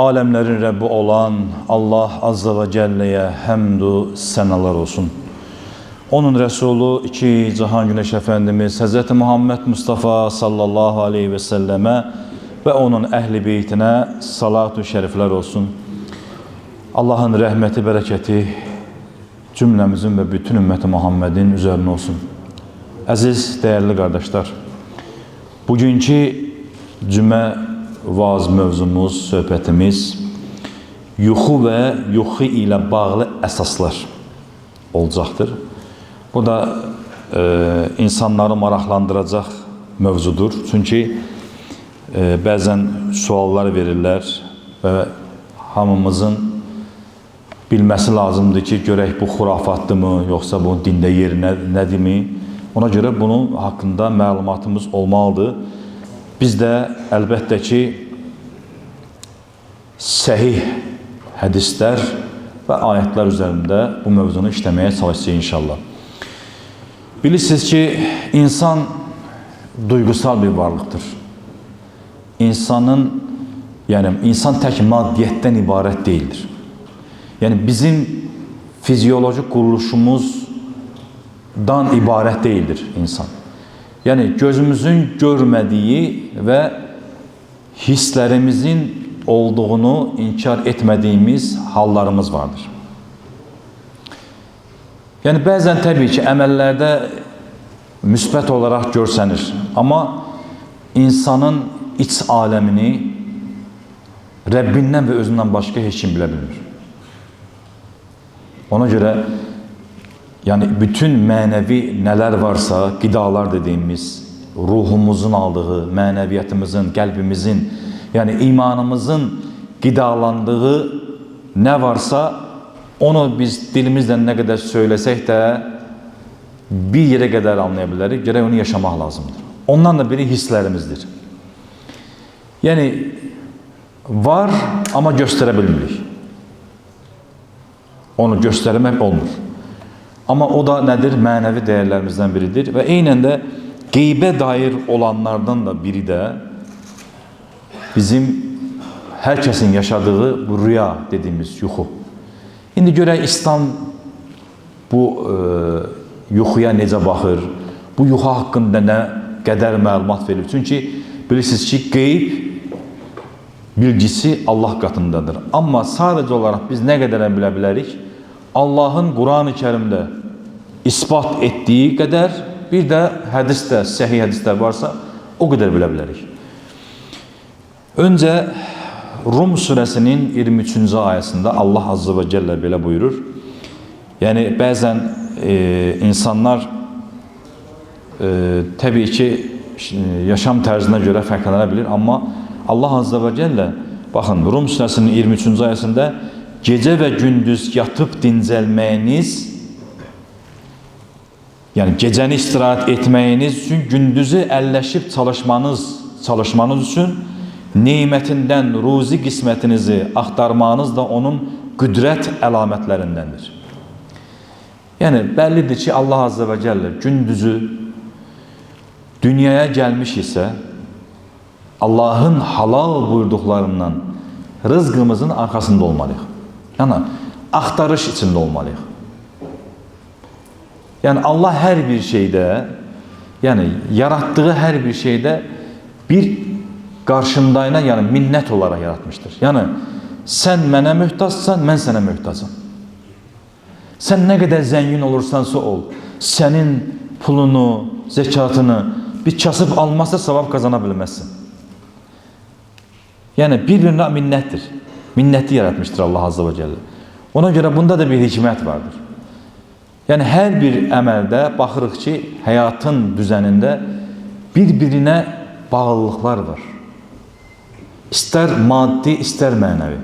Alemlerin Rabbi olan Allah Azze ve Celle'ye hamdü senalar olsun. Onun Resulü iki Cihan Güneş Efendimiz Hz. Muhammed Mustafa sallallahu aleyhi ve selleme ve onun ehli beytine salatu şerifler olsun. Allah'ın rahmeti, bereketi cümlemizin ve bütün ümmeti Muhammed'in üzerine olsun. Aziz, değerli kardeşler, bugünkü cümle vaaz mövzumuz, söhbətimiz yuxu ve yuxu ile bağlı əsaslar olacaktır. Bu da insanları maraqlandıracaq mövzudur. Çünkü bəzən suallar verirlər ve hamımızın bilməsi lazımdır ki, görək bu xurafatdır mı, yoksa bu dində yeri nədir mi? Ona göre bunun hakkında məlumatımız olmalıdır. Biz de əlbəttə ki, səhih hədislər və ayətlər üzərində bu mövzunu işləməyə çalışacağıq inşallah. Bilirsiniz ki, insan duygusal bir varlıqdır. İnsan tək maddiyyətdən ibarət değildir. Yani bizim fizyolojik quruluşumuzdan ibarət değildir insan. Yani gözümüzün görmediği ve hislerimizin olduğunu inkar etmediğimiz hallarımız vardır. Yani bazen tabii ki əməllərdə müsbət olarak görsənir. Ama insanın iç alemini Rabbindən ve özündən başka heç kim bilə bilmir. Ona göre yani bütün manevi neler varsa, gıdalar dediğimiz, ruhumuzun aldığı, maneviyyatımızın, kalbimizin, yani imanımızın gıdalandığı ne varsa, onu biz dilimizle ne kadar söylesek de bir yere kadar anlayabiliriz. Gerek onu yaşamak lazımdır. Ondan da biri hislerimizdir. Yani var ama gösterebilmirik. Onu göstermek olmur. Ama o da nedir? Manevi değerlerimizden biridir. Ve aynen de geybe dair olanlardan da biri de bizim herkesin yaşadığı bu rüya dediğimiz yuxu. Şimdi görək İslam bu yuxuya necə baxır? Bu yuxu hakkında ne kadar məlumat verir? Çünkü bilirsiniz ki, qeyb bilgisi Allah katındadır. Ama sadece olarak biz ne kadar bilə bilərik? Allah'ın Kur'an-ı Kerim'de ispat ettiği kadar bir de hadiste, sahih hadisler varsa o kadar bilebiliriz. Önce Rum suresinin 23. ayetinde Allah Azze ve Celle böyle buyurur. Yani bazen insanlar tabii ki yaşam tarzına göre farklanabilir ama Allah Azze ve Celle bakın Rum suresinin 23. ayetinde gece ve gündüz yatıp dincelmeyiniz, yani gecəni istirahat etməyiniz üçün, gündüzü əlləşib çalışmanız üçün, nimetinden ruzi qismətinizi axtarmanız da onun qüdrət əlamətlərindəndir. Yəni, bəllidir ki, Allah Azze ve Celle gündüzü dünyaya gelmiş ise, Allah'ın halal buyurduqlarından rızqımızın arkasında olmalıyıq. Yani, axtarış içinde olmalıyıq. Yani Allah her bir şeyde, yani yarattığı her bir şeyde bir karşındayına yani minnet olarak yaratmıştır. Yani sen mənə mühtaçsan, mən sənə mühtacam. Sen ne kadar zengin olursansa ol, senin pulunu, zekatını bir kasıb almazsa savab kazana bilmezsin. Yani birbirine minnettir. Minneti yaratmıştır Allah Azze ve Celle. Ona göre bunda da bir hikmet vardır. Yani her bir əməldə baxırıq ki, hayatın düzeninde birbirine bağlılıklar var. İster maddi, ister manevi.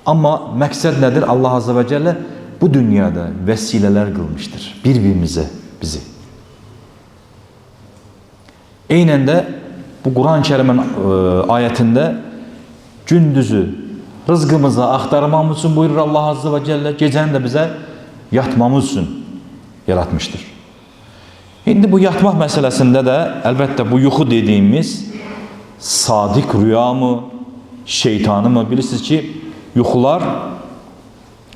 Ama məqsəd nedir? Allah Azze ve Celle bu dünyada vesileler kılmıştır. Birbirimize, bizi. Aynen de bu Kur'an-ı Kerim'in ayetinde gündüzü rızkımızı axtarmamız için buyurur Allah Azze ve Celle. Gecəni de bize yatmamız üçün yaratmıştır. Şimdi bu yatmaq məsələsində də əlbəttə bu yuxu dediğimiz sadik rüya mı, şeytanı mı? Bilirsiniz ki, yuxular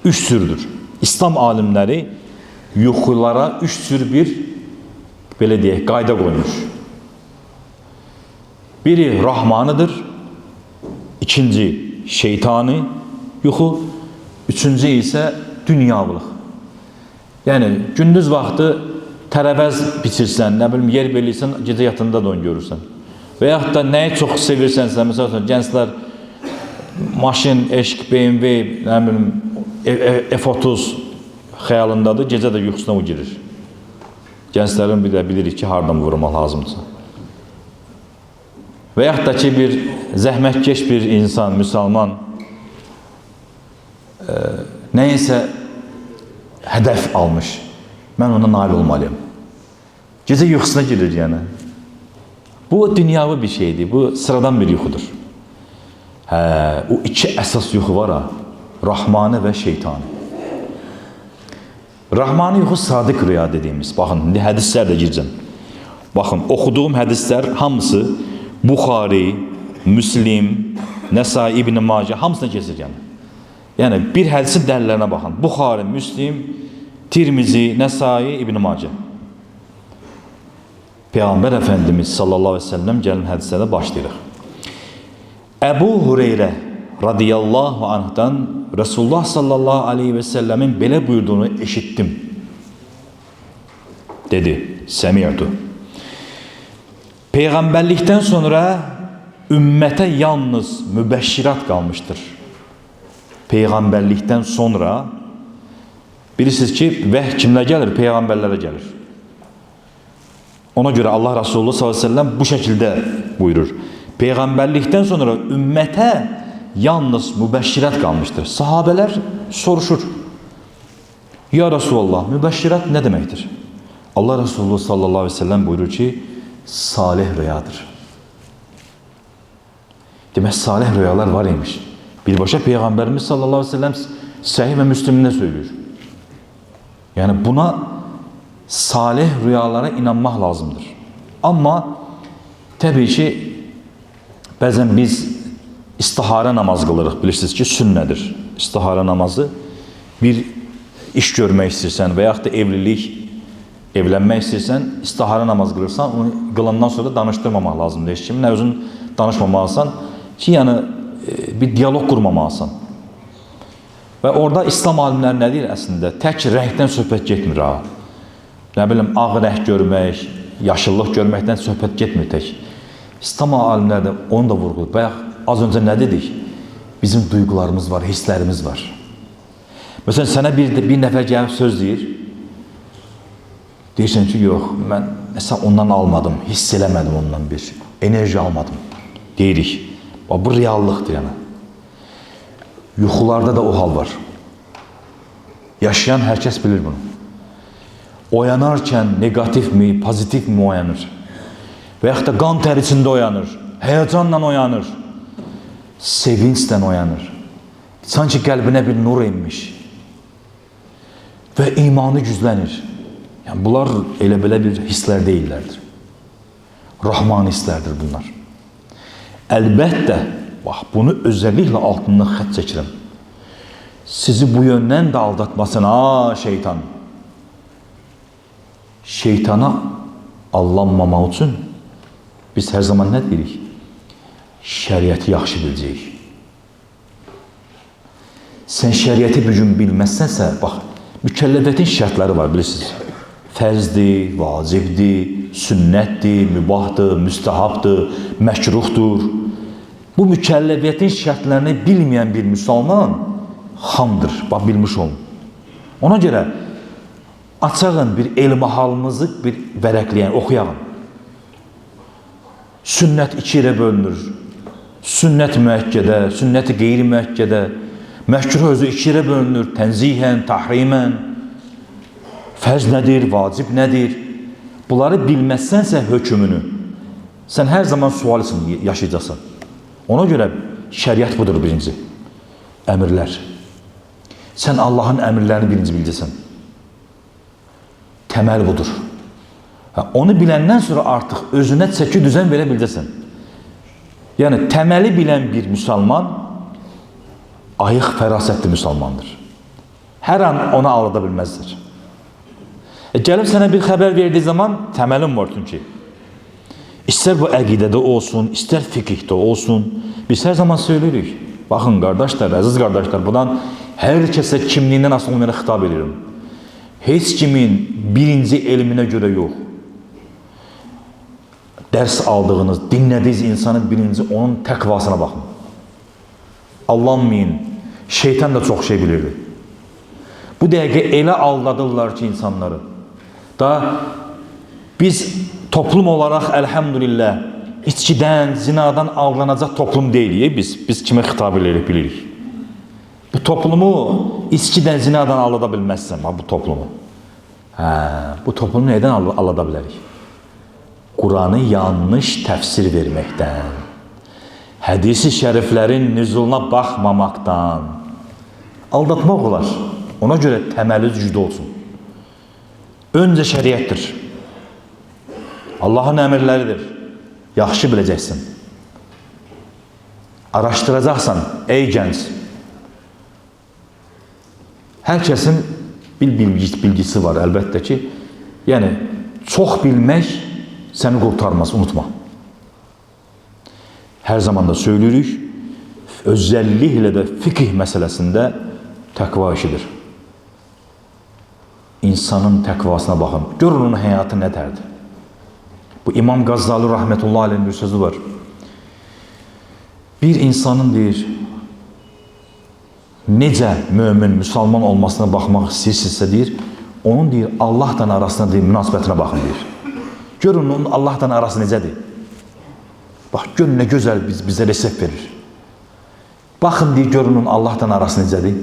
üç türdür. İslam alimləri yuxulara üç tür bir, belə deyək, qayda qoymuş. Biri rahmanıdır, ikinci şeytani yuxu, üçüncü isə dünyavılıq. Yəni, gündüz vaxtı tərəvəz biçirsən, nə bilim, yer belirsən, gecə yatında da onu görürsən. Və yaxud da nəyi çox sevirsənsə, məsələn, gənclər maşın, eşq, BMW, nə bilim, F-30 xəyalındadır, gecə də yuxusuna o girir. Gənclərin bir də bilirik ki, hardan vurmaq lazımdır. Və yaxud da ki, bir zəhmətkeş bir insan, müsəlman nəyinsə hədəf almış. Mən ona nail olmalıyım. Gecə yuxusuna girir yəni. Bu dünyavi bir şeydir. Bu sıradan bir yuxudur. O iki əsas yuxu var ha. Rahmani və şeytani. Rahmani yuxu sadiq rüya dediğimiz. Baxın, indi hədislər də girəcəm. Baxın, oxuduğum hədislər hamısı Buxari, Müslim, Nəsai, İbn Macə hamısına keçir yəni. Yəni bir hədisin dəlillərinə baxın. Buxari, Müslim, Tirmizi, Nəsai, İbn Macə. Peyğəmbər Əfəndimiz sallallahu aleyhi ve sellem gəlin hədislərə başlayırıq. Əbu Hüreyrə radiyallahu anh'dan Resulullah sallallahu aleyhi ve sellemin belə buyurduğunu eşittim. Dedi, səmiyyətu. Peyğəmbərlikdən sonra ümmətə yalnız mübəşşirat qalmışdır. Peyğəmbərlikdən sonra bilirsiniz ki, vəhy kimlə gəlir? Peyğəmbərlərə gəlir. Ona görə Allah Resulü sallallahu aleyhi ve sellem bu şəkildə buyurur. Peyğəmbərlikdən sonra ümmətə yalnız mübəşşirat qalmışdır. Sahabələr soruşur. Ya Resulullah, mübəşşirat nə deməkdir? Allah Resulü sallallahu aleyhi ve sellem buyurur ki, salih rüyadır. Demək, salih rüyalar var imiş. Birbaşa Peyğəmbərimiz sallallahu aleyhi ve sellem Səhih və Müslim'də söylüyor. Yəni buna salih rüyalara inanmaq lazımdır. Amma təbii ki, bəzən biz istihara namaz qılırıq. Bilirsiniz ki, sünnədir. İstihara namazı bir iş görmək istəyirsən və yaxud da evlənmək istəyirsən, istihara namaz qılırsan, onu qılandan sonra danışdırmamaq lazımdır. Heç kimin özün danışmamalısan ki, yəni bir diyalog qurmamalısan. Və orada İslam alimləri nə deyir əslində? Tək rəngdən söhbət getmir ha. Nə bilim, ağ rəng görmək, yaşıllıq görməkdən söhbət getmir tək. İslam alimləri də onu da vurğulayır. Bayaq az öncə nə dedik? Bizim duyğularımız var, hisslərimiz var. Məsələn, sənə bir nəfər gəlib söz deyir. Deyirsən ki, yox, mən məsələn ondan almadım, hiss eləmədim ondan bir enerji almadım. Deyirik. Bu reallıqdır yəni. Yuxularda da o hal var. Yaşayan hər kəs bilir bunu. Oyanarkən negatif mi, pozitif mi oyanır? Və yaxud da qan tər içində oyanır, həyəcanla oyanır, sevinclə oyanır. Sanki qəlbinə bir nur inmiş və imanı güclənir. Yəni, bunlar elə-belə bir hisslər deyillərdir. Rahman hisslərdir bunlar. Əlbəttə, bax, bunu özəlliklə altından xət çəkirəm. Sizi bu yöndən də aldatmasın, şeytan. Şeytana allanmamaq üçün biz hər zaman nə deyirik? Şəriəti yaxşı biləcəyik. Sən şəriəti bir gün bilməzsənsə, bax, mükəlləfiyyətin şərtləri var, bilirsiniz. Fərzdir, vacibdir, sünnətdir, mübahdır, müstəhabdır, məkruhdur. Bu mükəlləfiyyətin şərtlərini bilməyən bir müsəlman xamdır, bax, bilmiş olun. Ona görə açağın bir elmahalımızı bir vərəqləyən, oxuyağın. Sünnət iki yerə bölünür. Sünnət müəkkədə, sünnəti qeyri-müəkkədə, məkruh özü iki yerə bölünür. Tənzihən, tahrimən. Fərz nədir, vacib nədir? Bunları bilməzsənsə hökmünü, sən hər zaman sual üçün yaşayacaqsan. Ona görə şəriət budur birinci. Əmirlər. Sən Allahın əmirlərini birinci biləcəksən. Təməl budur. Onu biləndən sonra artıq özünə çəki düzən verə biləcəksən. Yəni təməli bilən bir müsəlman ayıq, fərasətli müsəlmandır. Hər an ona aldada bilməzdir. Gəlib sənə bir xəbər verdiği zaman təməlin var çünki. İstər bu əqidədə olsun, istər fiqhdə olsun. Biz hər zaman söyləyirik. Baxın qardaşlar, əziz qardaşlar, buradan hər kəsə kimliyindən asılı olmayaraq xitab edirəm. Heç kimin birinci elminə görə yox. Dərs aldığınız, dinlədiyiniz insanın birinci onun təqvasına baxın. Allanmayın. Şeytan da çox şey bilirdi. Bu dəqiqə elə aldadırlar ki insanları. Da biz toplum olaraq elhamdülillah içkidən, zinadan aldanacaq toplum deyilik biz. Biz kimə xitab edirik bilirik. Bu toplumu içkidən, zinadan aldada bilməzsən bu toplumu. Bu toplumu nədən aldada bilərik? Kur'an'ı yanlış təfsir verməkdən, hədisi şəriflərin nüzuluna baxmamaktan aldatmaq olar. Ona görə təməli güclü olsun. Öncə şəriətdir. Allah'ın əmirləridir. Yaxşı biləcəksin. Araşdıracaqsan ey gənc. Hər kəsin bir bilgisi var əlbəttə ki. Yəni çox bilmək səni qurtarmaz, unutma. Hər zaman da söyləyirik, özəlliklə də fiqh məsələsində təqva işidir. İnsanın təqvasına baxın. Görün onun həyatı nədərdir. Bu İmam Qazzali rahmetullahi aleyhin bir sözü var. Bir insanın deyir, necə mömin, müsəlman olmasına baxmaq istəyirsinizsə deyir, onun deyir, Allah'tan arasına deyir, münasibətinə baxın deyir. Görün onun Allah'tan arası necədir? Bax, görün nə gözəl bizə resept verir. Baxın deyir, görün onun Allah'tan arası necədir?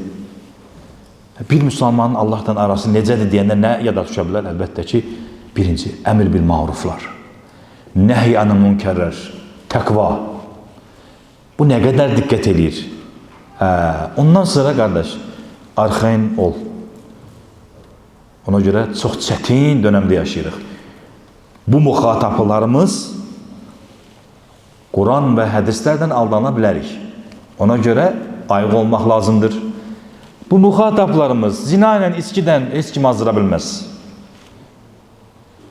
Bir müsəlmanın Allah'tan arası necədir deyəndə nə yada düşə bilər? Əlbəttə ki, birinci, əmr bil ma'ruflar. Nəhy anil münkərlər, təqva. Bu nə qədər diqqət eləyir? Ondan sonra qardaş, arxayın ol. Ona görə çox çətin dönəmdə yaşayırıq. Bu müxataplarımız Quran və hədislərdən aldana bilərik. Ona görə ayıq olmaq lazımdır. Bu müxataplarımız zina ilə, içkidən heç kim azdıra bilməz.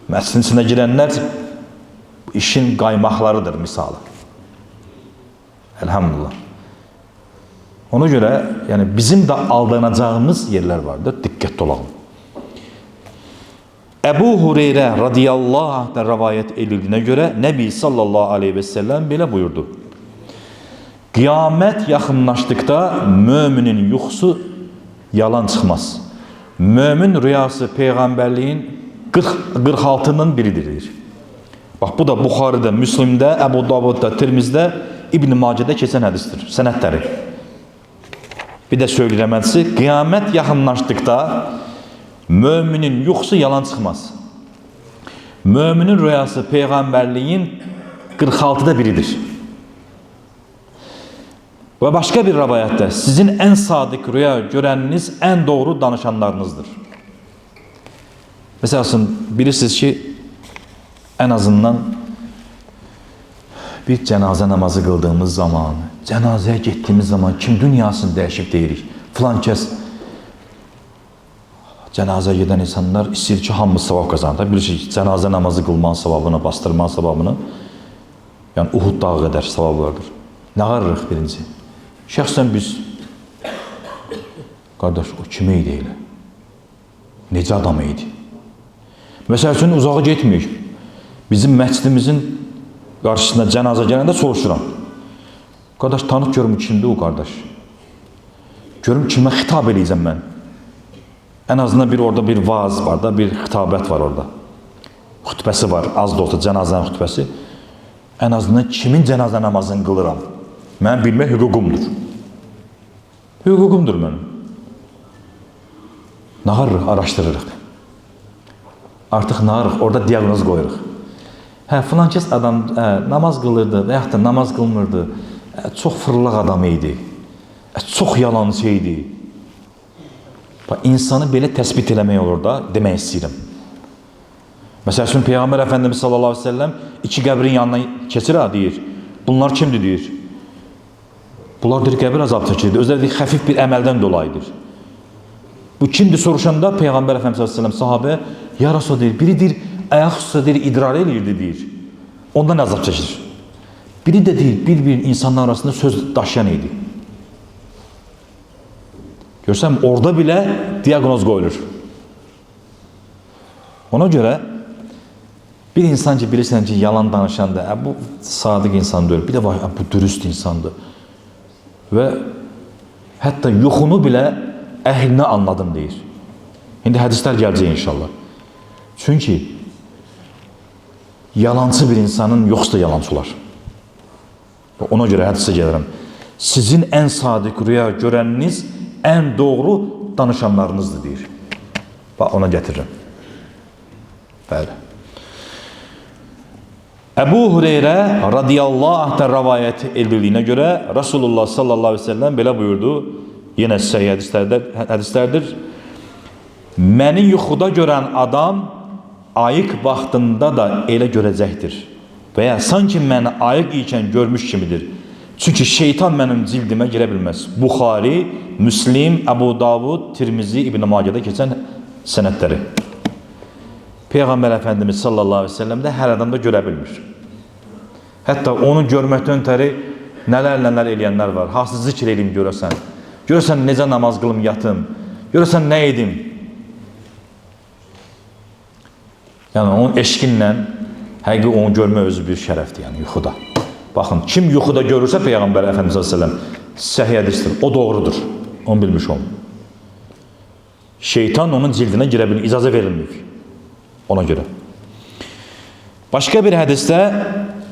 Məsəlin içində girənlər işin qaymaqlarıdır misalı. Elhamdülillah. Ona görə yəni bizim də aldanacağımız yerlər vardır. Diqqətli olalım. Əbu Hüreyrə radiyallahu anh'dan rivayet edildiyinə görə Nəbi sallallahu aleyhi ve sellem belə buyurdu. Qiyamət yaxınlaşdıqda müminin yuxusu yalan çıxmaz. Mömin rüyası peyğəmbərliyin 46'nın biridir. Bax bu da Buxarıda, Müslimdə, Əbu Davudda, Tirmizdə, İbn Macədə keçən hədisdir. Sənədləri. Bir də söyləyirəm hədisi. Qiyamət yaxınlaşdıqda müminin yuxusu yalan çıxmaz. Müminin rüyası peyğəmbərliyin 46'da biridir. Və başqa bir rivayətdə sizin ən sadiq rüya görəniniz ən doğru danışanlarınızdır. Məsələn, bilirsiniz ki, ən azından bir cənazə namazı qıldığımız zaman, cənazəyə getdiyimiz zaman kim dünyasını dəyişib deyirik. Filan kəs cənazə gedən insanlar istəyir ki, hamı savab qazanır. Bilirsiniz ki, cənazə namazı qılmanın savabını, bastırmanın savabını, yəni Uhud dağı qədər savab vardır. Nə qarırıq birinci? Şəxsən biz, qardaş, o kimi idi elə? Necə adam idi? Məsəl üçün, uzağa getməyik. Bizim məscidimizin qarşısında cənazə gələndə soruşuram. Qardaş, tanıq görüm kimdir o qardaş? Görüm kimə xitab edəcəm mən? Ən azından orada bir vaaz var da, bir xitabət var orada. Xütbəsi var, az da olsa cənazənin xütbəsi. Ən azından kimin cənazə namazını qılıram? Mən bilmək hüququmdur. Hüququmdur mənim. Nağarırıq, araşdırırıq. Artıq nağarırıq, orada diaqnoz qoyuruq. Filan kəs adam namaz qılırdı və yaxud da namaz qılmırdı. Çox fırlaq adam idi. Çox yalancı idi. İnsanı belə təsbit eləmək olur da, demək istəyirəm. Məsəl üçün, Peyğəmbər Əfəndimiz sallallahu aleyhi ve sellem iki qəbrin yanına keçir, deyir. Bunlar kimdir deyir? Bunlar deyir qəbir azab çəkirdi. Özləri deyir, xəfif bir əməldən dolayıdır. Bu kimdir soruşanda Peyğəmbər Əfəndimiz s.ə.v sahabə, ya Rasul deyir, biri deyir, ayaq üstə deyir, idrar eləyirdi deyir. Ondan azab çəkir. Biri de deyir, bir insanlar arasında söz daşıyan idi. Görsəm, orada bile diagnoz qoyulur. Ona göre bir insan ki, bilirsən ki, yalan danışanda, bu sadık insandır, bir de var, bu dürüst insandır. Ve hatta yuxunu bile əhlinə anladım deyir. İndi hədislər gələcək inşallah. Çünkü yalancı bir insanın yoxsa yalancı olar. Ona göre hədisə gəlirəm. Sizin en sadık rüya görəniniz en doğru danışanlarınızdır deyir. Bax, ona getiririm. Bəli. Ebu Hureyre radiyallahu anh'tan rivayet edildiğine göre Resulullah sallallahu aleyhi ve sellem belə buyurdu. Yine səhih hədislərdir. Məni yuxuda görən adam ayıq vaxtında da elə görəcəkdir. Veya sanki məni ayıq ikən görmüş kimidir. Çünkü şeytan mənim cildimə girə bilməz. Buxari, Müslim, Əbu Davud, Tirmizi, İbn-i Macədə keçən sənədləri. Peyğəmbər Əfəndimiz sallallahu aleyhi ve sellem də hər adam da görə bilmir. Hətta onu görməkdən ötəri nələr eləyənlər var. Hansı zikr edeyim görəsən. Görəsən necə namaz qılım yatım. Görəsən nə edim. Yəni onun eşqinlə həqiqi onu görmək özü bir şərəfdir, yəni yuxuda. Baxın, kim yuxuda görürsə Peyğəmbər Əfəndimiz s.ə.v səhih hədisdir, o doğrudur. Onu bilmiş olun. Şeytan onun cildinə girə bilir, icazə verilmir. Ona görə. Başqa bir hədisdə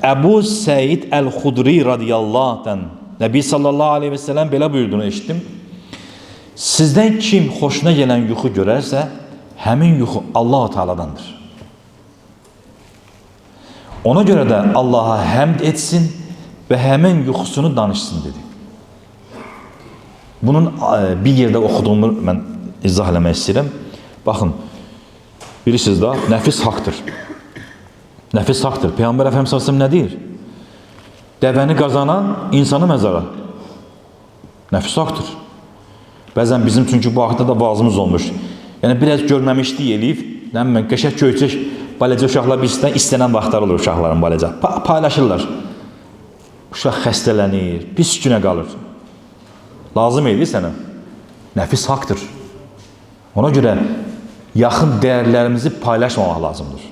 Əbu Səid Əl-Xudri radiyallahu anh Nəbi sallallahu aleyhi ve sellem belə buyurduğunu eşitdim. Sizdən kim xoşuna gələn yuxu görərsə, həmin yuxu Allah-u Teala'dandır. Ona göre de Allah'a həmd etsin ve hemen yuxusunu danışsın dedi. Bunun bir yerde okuduğumu ben izah eləmək istəyirəm. Baxın, bilirsiniz da, nəfis haqdır. Nəfis haqdır. Peyğəmbər Əfəndimiz s.ə.v nə deyir? Dəvəni qazanan insanı məzara. Nəfis haqdır. Bəzən bizim çünkü bu haqda da vaazımız olmuş. Yəni biraz görməmişlik eləyib, qəşək köyçək balaca uşaqlar birisindən istənən vaxtlar olur uşaqların balaca. Paylaşırlar. Uşaq xəstələnir, pis günə qalır. Lazım edir sənə. Nəfis haqdır. Ona görə yaxın dəyərlərimizi paylaşmamaq lazımdır.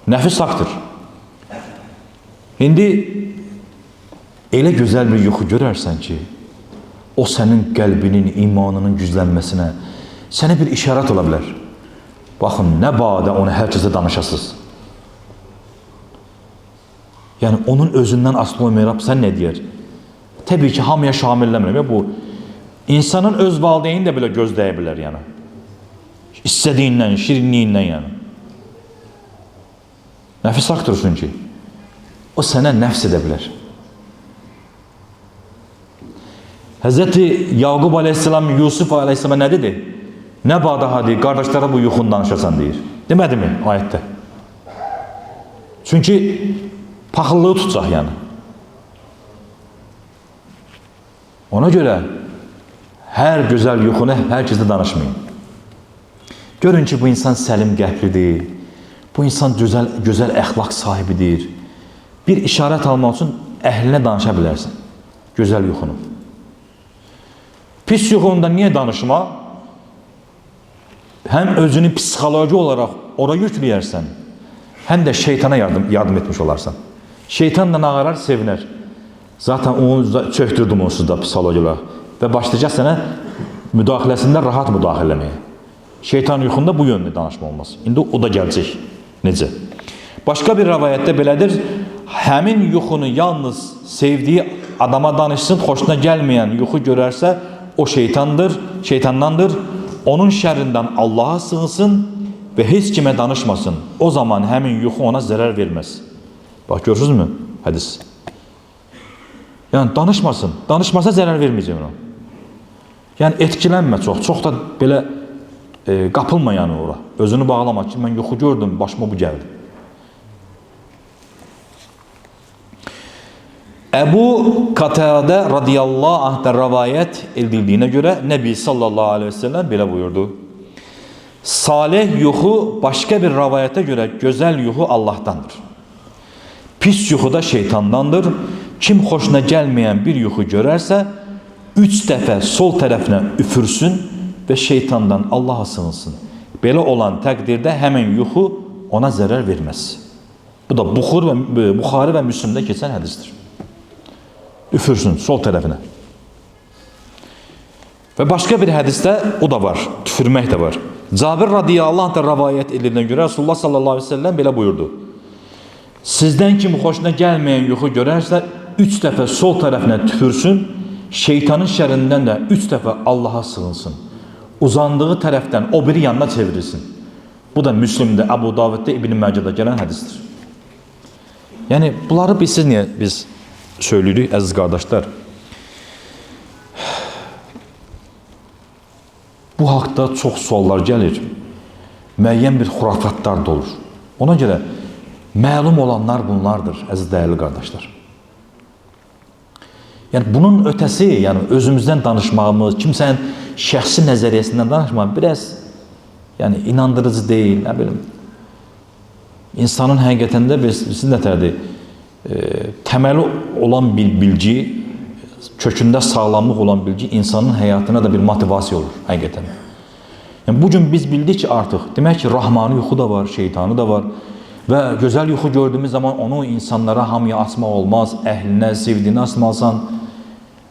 Nəfis haqdır. İndi elə gözəl bir yuxu görərsən ki, o sənin qəlbinin, imanının güclənməsinə sənə bir işarət ola bilər. Baxın, nə badə onu hər kəsə danışasınız. Yəni, onun özündən asılı olmayaraq sən nə deyər? Təbii ki, hamıya şamilləmirəm. Bu, insanın öz valideyni də belə gözləyə bilər, yəni. İstədiyindən, şirinliyindən, yəni. Nəfis haqdır çünki. O sənə nəfs edə bilər. Həzrəti Yaqub aleyhisselam, Yusuf aleyhisselam nə dedi? Nə badaha deyir, qardaşlara bu yuxunu danışasan deyir. Demədi mi ayətdə? Çünki paxıllığı tutacaq yəni. Ona görə hər gözəl yuxunu hər kəsdə danışmayın. Görün ki, bu insan səlim qəlblidir. Bu insan gözəl əxlaq sahibidir. Bir işarət almaq üçün əhlinə danışa bilərsən. Gözəl yuxunu. Pis yuxunda niyə danışma? Hem özünü psixoloji olarak oraya yükləyərsən, hem de şeytana yardım etmiş olarsan. Şeytan da nağarar, seviner. Zaten onu çöktürdüm onsuz da psixoloji olarak. Ve başlayacaq sənə müdaxiləsində rahat müdaxiləməyə. Şeytan yuxunda bu yönlü danışma olmaz. İndi o da gələcək. Necə? Başka bir rivayette belədir. Həmin yuxunu yalnız sevdiği adama danışsın, xoşuna gelmeyen yuxu görərsə, o şeytandandır. Onun şerrinden Allah'a sığınsın ve hiç kime danışmasın. O zaman həmin yuxu ona zarar vermez. Bak, görürsünüz mü hadis? Yani danışmasın. Danışmasa zarar vermeyecek ona. Yani etkilənmə çox. Çox da belə qapılma yani ora. Özünü bağlama ki, mən yuxu gördüm, başıma bu gəldi. Ebu Katade radiyallahu anh'tan rivayet edildiğine göre Nebi sallallahu aleyhi ve sellem belə buyurdu. Salih yuhu başka bir rivayete göre güzel yuhu Allah'tandır. Pis yuhu da şeytandandır. Kim hoşuna gelmeyen bir yuhu görerse 3 defa sol tarafına üfürsün ve şeytandan Allah'a sığınsın. Böyle olan takdirde hemen yuhu ona zarar vermez. Bu da Bukhari ve Müslim'de geçen hadistir. Üfürsün sol tarafına. Ve başka bir hadiste o da var. Tüfürmek de var. Cabir radıyallahu anh'tan rivayet edildiğine göre Resulullah sallallahu aleyhi ve sellem böyle buyurdu. Sizden kim hoşuna gelmeyen yuhu görerse 3 defa sol tarafına tüfürsün. Şeytanın şerrinden de 3 defa Allah'a sığınsın. Uzandığı taraftan o biri yanına çevirirsin. Bu da Müslim'de, Ebu Davud'da, İbn-i Mace'de gelen hadistir. Yani bunları bilsiz niye biz söylüyoruz aziz kardeşler? Bu haqda çox suallar gəlir. Müəyyən bir xurafatlar da olur. Ona görə məlum olanlar bunlardır əziz dəyərli qardaşlar. Yəni bunun ötəsi, yəni özümüzdən danışmağımız, kimsənin şəxsi nəzəriyyəsindən danışmaq biraz yəni inandırıcı deyil, nə bilim. İnsanın həqiqətində sizin nətərdir? Təməli olan bir bilgi, kökündə sağlamlıq olan bilgi insanın həyatına da bir motivasiya olur həqiqətən. Yəni bugün biz bildik ki artıq, demək ki rahmani yuxu da var, şeytanı da var və gözəl yuxu gördüyümüz zaman onu insanlara hamıya açmaq olmaz, əhlinə, sevdiyini açmalısan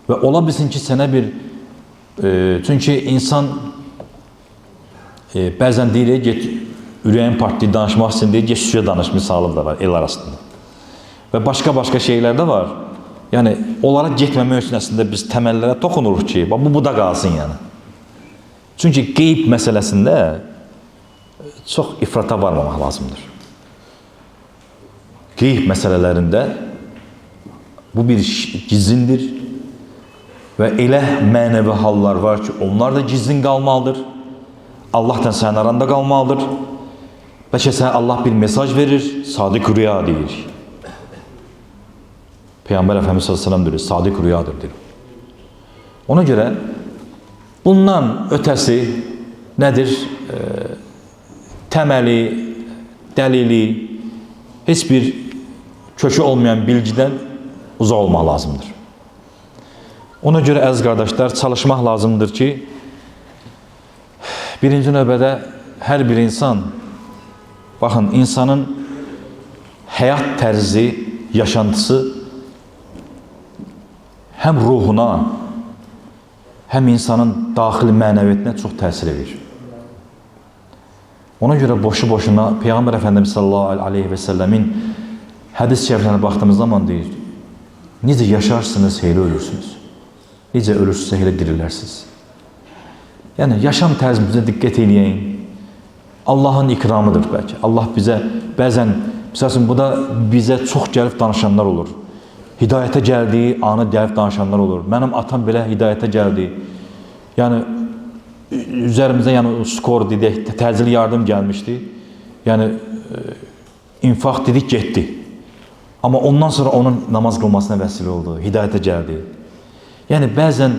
və ola bilsin ki sənə bir çünki insan bəzən deyir, get ürəyin partlayıb danışmaq üçün deyir, get suya danış misalı da var el arasında. Və başqa şeylər də var. Yəni onlara getməmək üçün əslində biz təməllərə toxunuruq ki, bu da qalsın yəni. Çünki qeyb məsələsində çox ifrata varmamaq lazımdır. Qeyb məsələlərində bu bir gizlindir və elə mənəvi hallar var ki, onlar da gizlin qalmalıdır. Allah'tan sənin aranda qalmalıdır. Bəlkə sənə Allah bir mesaj verir, sadiq rüya deyir. Peygamber Efendimiz sallallahu aleyhi ve sellem diyor, sadık rüyadır diyor. Ona göre bundan ötesi nedir? Temeli, delili, hiçbir kökü olmayan bilgiden uzak olmak lazımdır. Ona göre aziz kardeşler çalışmak lazımdır ki birinci növbədə her bir insan, bakın insanın hayat tərzi, yaşantısı hem ruhuna, hem insanın daxili mənəviyyətinə çox təsir edir. Ona görə boşu-boşuna Peyğəmbər Efendimiz sallallahu aleyhi ve sellemin hədis şəriflərinə baxdığımız zaman deyir, necə yaşarsınız, elə ölürsünüz. Necə ölürsünüz, elə dirilərsiniz. Yəni, yaşam tərzimizə diqqət edəyən, Allahın ikramıdır bəlkə. Allah bizə, bəzən, məsələn, bu da bizə çox gəlib danışanlar olur. Hidayətə gəldiyi anı gəlib danışanlar olur. Mənim atam belə hidayətə gəldi. Yəni, üzərimizə skor dedik, təcili yardım gəlmişdi. Yəni, infaq dedik, getdi. Amma ondan sonra onun namaz qılmasına vəsilə oldu, hidayətə gəldi. Yəni, bəzən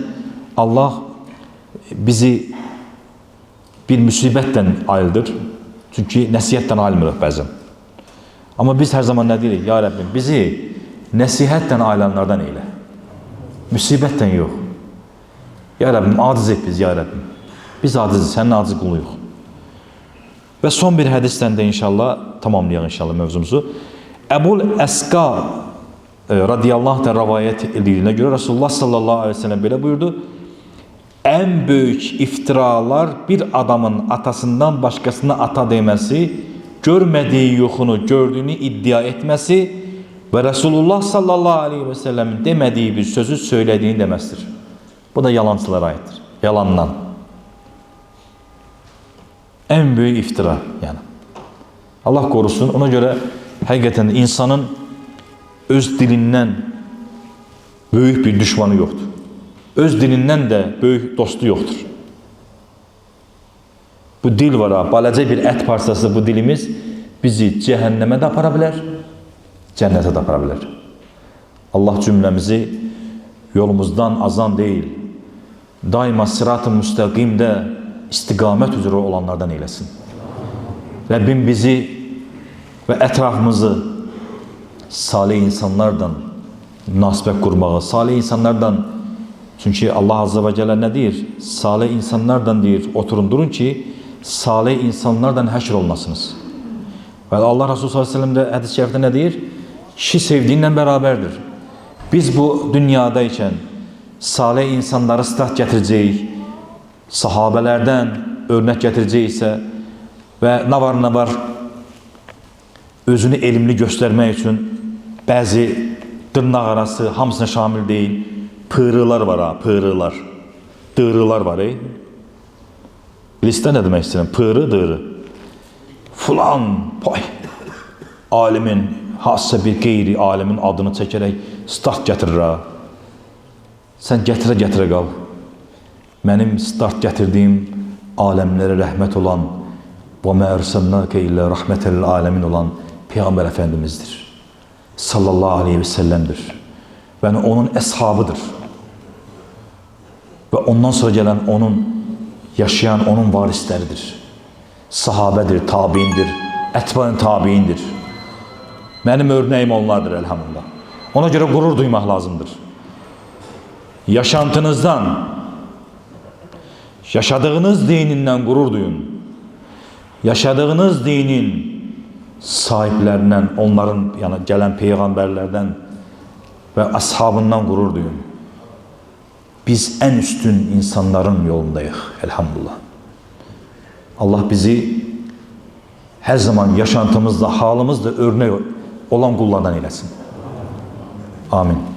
Allah bizi bir müsibətdən ayıldır. Çünki nəsihətdən ayılmırıq bəzən. Amma biz hər zaman nə deyirik? Ya Rəbbim, bizi nəsihətdən ayılanlardan eylə. Müsibətdən yox. Ya Rəbbim, aciz et biz, ya Rəbbim. Biz aciziz, sənin aciz quluyuq. Və son bir hədisdən də inşallah, tamamlayaq inşallah mövzumuzu. Əbul Əska radiyallahu anh rivayət edildiyinə görə Resulullah sallallahu aleyhi ve sellem belə buyurdu. En büyük iftiralar bir adamın atasından başkasına ata demesi, görmediği yuxunu gördüğünü iddia etmesi ve Resulullah sallallahu aleyhi ve sellemin demediği bir sözü söylediğini demesidir. Bu da yalancılara aittir. Yalandan. En büyük iftira yani. Allah korusun. Ona göre hakikaten insanın öz dilinden büyük bir düşmanı yoktur. Öz dilindən də böyük dostu yoxdur. Bu dil var ha, balaca bir ət parçası bu dilimiz bizi cəhənnəmə də apara bilər, cənnətə də apara bilər. Allah cümləmizi yolumuzdan azan deyil, daima sırat-ı müstəqimdə istiqamət üzrə olanlardan eyləsin. Rəbbim bizi və ətrafımızı salih insanlardan münasibət qurmağı, salih insanlardan, çünki Allah Azze ve Celle nə deyir? Salih insanlardan deyir, oturun durun ki, salih insanlardan həşr olmasınız. Və Allah Resulü sallallahu aleyhi ve sellem də hədis-i şərifdə nə deyir? Kişi sevdiğinlə bərabərdir. Biz bu dünyadayken salih insanları sırat gətirəcəyik, sahabələrdən örnek gətirəcəksə və nə var özünü elmli göstərmək üçün bəzi dırnaq arası hamısına şamil deyil, pığrılar var ha, pığrılar, dığrılar var. Listə nə demək istəyirəm? Pığrı, dığrı. Fulan, pay, alimin, hassısa bir qeyri alimin adını çəkərək start gətirir ha. Sən gətirə qal. Mənim start gətirdiyim aləmlərə rəhmət olan və mə ərsəlnəkə illə rəhmətəl aləmin olan Peyğəmbər Əfəndimizdir. Sallallahu aleyhi ve sellem'dir. Və onun əshabıdır. Və ondan sonra gələn onun yaşayan onun varisləridir. Sahabədir, tabiindir, ətba'ın tabiindir. Mənim örnəyim onlardır elhamdülillah. Ona görə qurur duymaq lazımdır. Yaşantınızdan, yaşadığınız dinindən qurur duyun. Yaşadığınız dinin sahiplərindən, onların yəni gələn peyğəmbərlərdən və ashabından qurur duyun. Biz ən üstün insanların yolundayıq, elhamdülillah. Allah bizi hər zaman yaşantımızda, halımızda örnek olan qullardan eyləsin. Amin.